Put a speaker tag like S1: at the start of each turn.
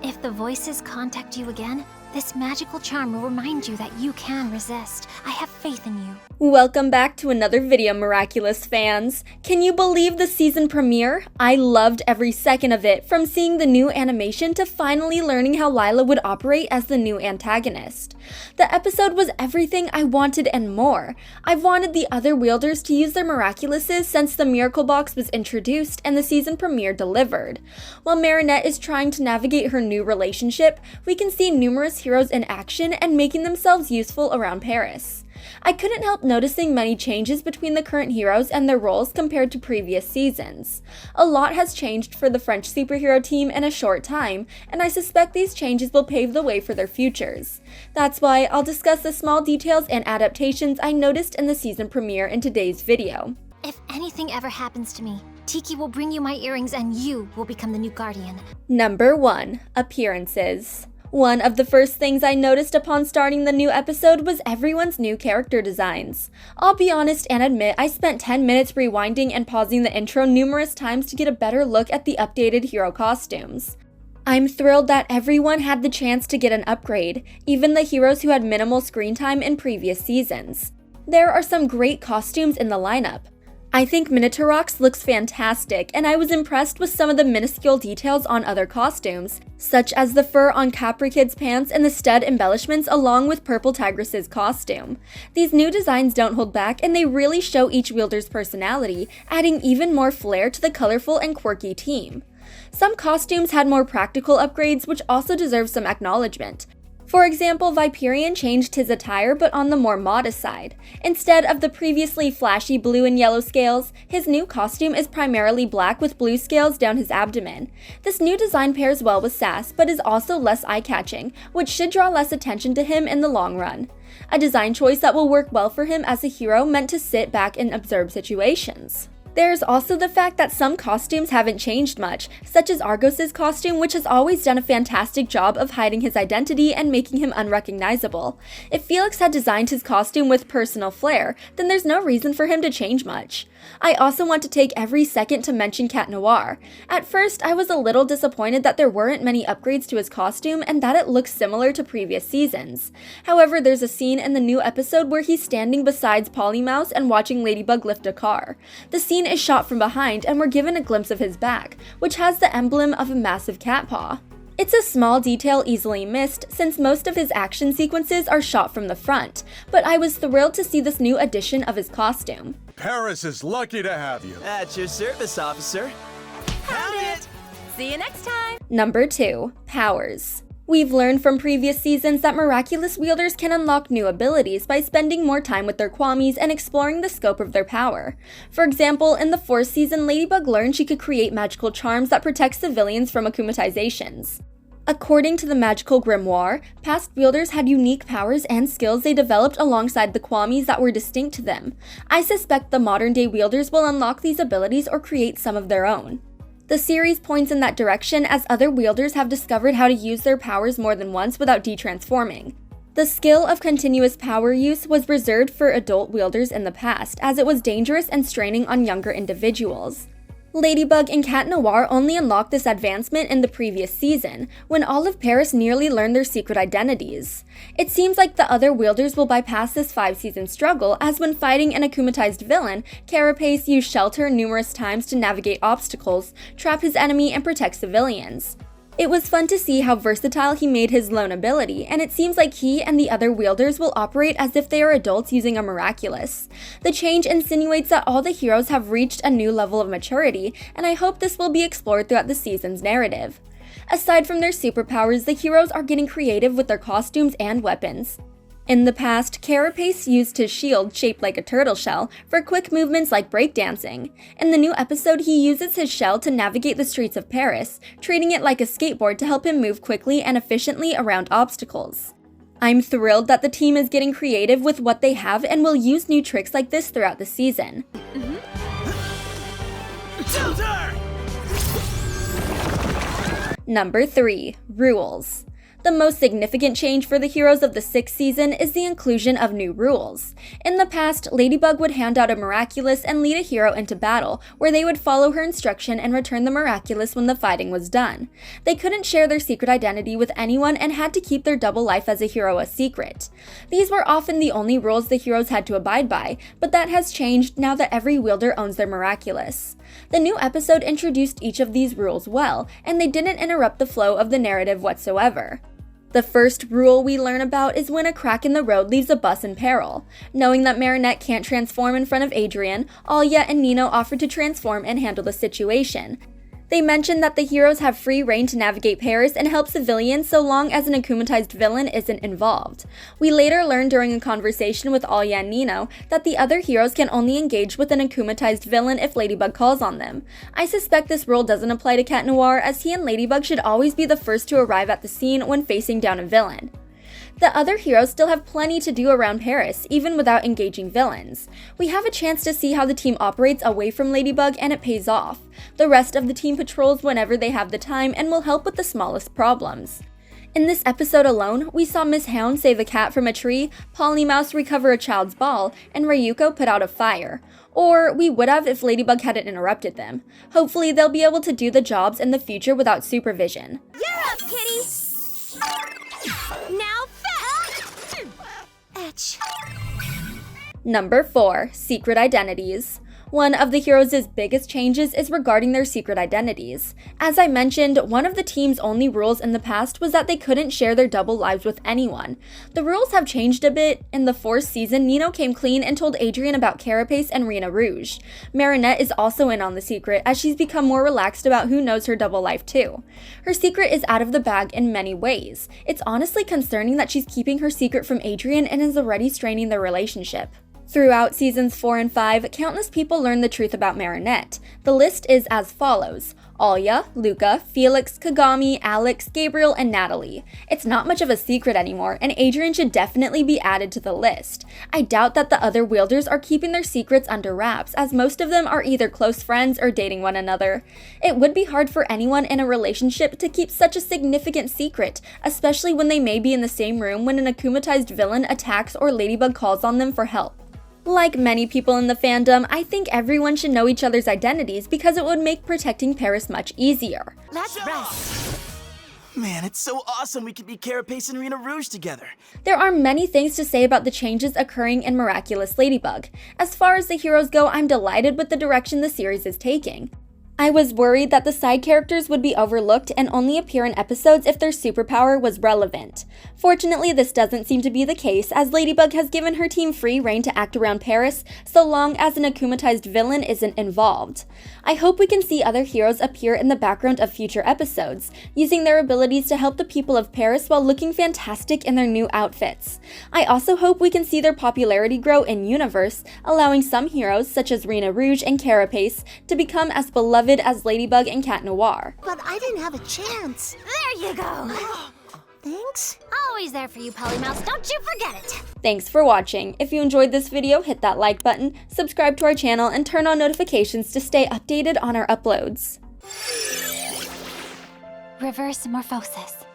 S1: If the voices contact you again, this magical charm will remind you that you can resist. I have faith in you.
S2: Welcome back to another video, Miraculous fans. Can you believe the season premiere? I loved every second of it, from seeing the new animation to finally learning how Lila would operate as the new antagonist. The episode was everything I wanted and more. I've wanted the other wielders to use their miraculouses since the miracle box was introduced and the season premiere delivered. While Marinette is trying to navigate her new relationship, we can see numerous heroes in action and making themselves useful around Paris. I couldn't help noticing many changes between the current heroes and their roles compared to previous seasons. A lot has changed for the French superhero team in a short time, and I suspect these changes will pave the way for their futures. That's why I'll discuss the small details and adaptations I noticed in the season premiere in today's video.
S1: If anything ever happens to me, Tiki will bring you my earrings and you will become the new guardian.
S2: Number 1. Appearances. One of the first things I noticed upon starting the new episode was everyone's new character designs. I'll be honest and admit I spent 10 minutes rewinding and pausing the intro numerous times to get a better look at the updated hero costumes. I'm thrilled that everyone had the chance to get an upgrade, even the heroes who had minimal screen time in previous seasons. There are some great costumes in the lineup. I think Minotaur's looks fantastic, and I was impressed with some of the minuscule details on other costumes, such as the fur on Capri Kid's pants and the stud embellishments along with Purple Tigress's costume. These new designs don't hold back, and they really show each wielder's personality, adding even more flair to the colorful and quirky team. Some costumes had more practical upgrades, which also deserve some acknowledgement. For example, Viperion changed his attire but on the more modest side. Instead of the previously flashy blue and yellow scales, his new costume is primarily black with blue scales down his abdomen. This new design pairs well with Sass, but is also less eye-catching, which should draw less attention to him in the long run. A design choice that will work well for him as a hero meant to sit back and observe situations. There's also the fact that some costumes haven't changed much, such as Argos's costume, which has always done a fantastic job of hiding his identity and making him unrecognizable. If Felix had designed his costume with personal flair, then there's no reason for him to change much. I also want to take every second to mention Cat Noir. At first, I was a little disappointed that there weren't many upgrades to his costume and that it looks similar to previous seasons. However, there's a scene in the new episode where he's standing beside Polymouse and watching Ladybug lift a car. The scene is shot from behind and we're given a glimpse of his back, which has the emblem of a massive cat paw. It's a small detail easily missed since most of his action sequences are shot from the front, but I was thrilled to see this new addition of his costume.
S3: Paris is lucky to have you.
S4: At your service, officer.
S5: Found it! See you next time!
S2: Number 2. Powers. We've learned from previous seasons that miraculous wielders can unlock new abilities by spending more time with their kwamis and exploring the scope of their power. For example, in the 4th season, Ladybug learned she could create magical charms that protect civilians from akumatizations. According to the Magical Grimoire, past wielders had unique powers and skills they developed alongside the kwamis that were distinct to them. I suspect the modern-day wielders will unlock these abilities or create some of their own. The series points in that direction as other wielders have discovered how to use their powers more than once without detransforming. The skill of continuous power use was reserved for adult wielders in the past, as it was dangerous and straining on younger individuals. Ladybug and Cat Noir only unlocked this advancement in the previous season, when all of Paris nearly learned their secret identities. It seems like the other wielders will bypass this 5-season struggle, as when fighting an akumatized villain, Carapace used shelter numerous times to navigate obstacles, trap his enemy, and protect civilians. It was fun to see how versatile he made his lone ability, and it seems like he and the other wielders will operate as if they are adults using a miraculous. The change insinuates that all the heroes have reached a new level of maturity, and I hope this will be explored throughout the season's narrative. Aside from their superpowers, the heroes are getting creative with their costumes and weapons. In the past, Carapace used his shield, shaped like a turtle shell, for quick movements like breakdancing. In the new episode, he uses his shell to navigate the streets of Paris, treating it like a skateboard to help him move quickly and efficiently around obstacles. I'm thrilled that the team is getting creative with what they have and will use new tricks like this throughout the season. Number 3. Rules. The most significant change for the heroes of the 6th season is the inclusion of new rules. In the past, Ladybug would hand out a Miraculous and lead a hero into battle, where they would follow her instruction and return the Miraculous when the fighting was done. They couldn't share their secret identity with anyone and had to keep their double life as a hero a secret. These were often the only rules the heroes had to abide by, but that has changed now that every wielder owns their Miraculous. The new episode introduced each of these rules well, and they didn't interrupt the flow of the narrative whatsoever. The first rule we learn about is when a crack in the road leaves a bus in peril. Knowing that Marinette can't transform in front of Adrian, Alia and Nino offered to transform and handle the situation. They mentioned that the heroes have free reign to navigate Paris and help civilians so long as an akumatized villain isn't involved. We later learned during a conversation with Alia and Nino that the other heroes can only engage with an akumatized villain if Ladybug calls on them. I suspect this rule doesn't apply to Cat Noir, as he and Ladybug should always be the first to arrive at the scene when facing down a villain. The other heroes still have plenty to do around Paris, even without engaging villains. We have a chance to see how the team operates away from Ladybug, and it pays off. The rest of the team patrols whenever they have the time and will help with the smallest problems. In this episode alone, we saw Miss Hound save a cat from a tree, Polymouse recover a child's ball, and Ryuko put out a fire. Or we would have if Ladybug hadn't interrupted them. Hopefully they'll be able to do the jobs in the future without supervision.
S5: You're up, kitty! Now fetch!
S1: Etch.
S2: Number 4. Secret Identities. One of the heroes' biggest changes is regarding their secret identities. As I mentioned, one of the team's only rules in the past was that they couldn't share their double lives with anyone. The rules have changed a bit. In the 4th season, Nino came clean and told Adrian about Carapace and Rena Rouge. Marinette is also in on the secret, as she's become more relaxed about who knows her double life too. Her secret is out of the bag in many ways. It's honestly concerning that she's keeping her secret from Adrian and is already straining their relationship. Throughout seasons 4 and 5, countless people learned the truth about Marinette. The list is as follows: Alia, Luca, Felix, Kagami, Alex, Gabriel, and Natalie. It's not much of a secret anymore, and Adrian should definitely be added to the list. I doubt that the other wielders are keeping their secrets under wraps, as most of them are either close friends or dating one another. It would be hard for anyone in a relationship to keep such a significant secret, especially when they may be in the same room when an akumatized villain attacks or Ladybug calls on them for help. Like many people in the fandom, I think everyone should know each other's identities because it would make protecting Paris much easier.
S5: Let's rest!
S4: Man, it's so awesome we could be Carapace and Rena Rouge together.
S2: There are many things to say about the changes occurring in Miraculous Ladybug. As far as the heroes go, I'm delighted with the direction the series is taking. I was worried that the side characters would be overlooked and only appear in episodes if their superpower was relevant. Fortunately, this doesn't seem to be the case, as Ladybug has given her team free reign to act around Paris, so long as an akumatized villain isn't involved. I hope we can see other heroes appear in the background of future episodes, using their abilities to help the people of Paris while looking fantastic in their new outfits. I also hope we can see their popularity grow in universe, allowing some heroes, such as Rena Rouge and Carapace, to become as beloved as Ladybug and Cat Noir.
S6: But I didn't have a chance.
S1: There you go.
S6: Thanks.
S1: Always there for you, Polymouse. Don't you forget it.
S2: Thanks for watching. If you enjoyed this video, hit that like button, subscribe to our channel, and turn on notifications to stay updated on our uploads.
S1: Reverse morphosis.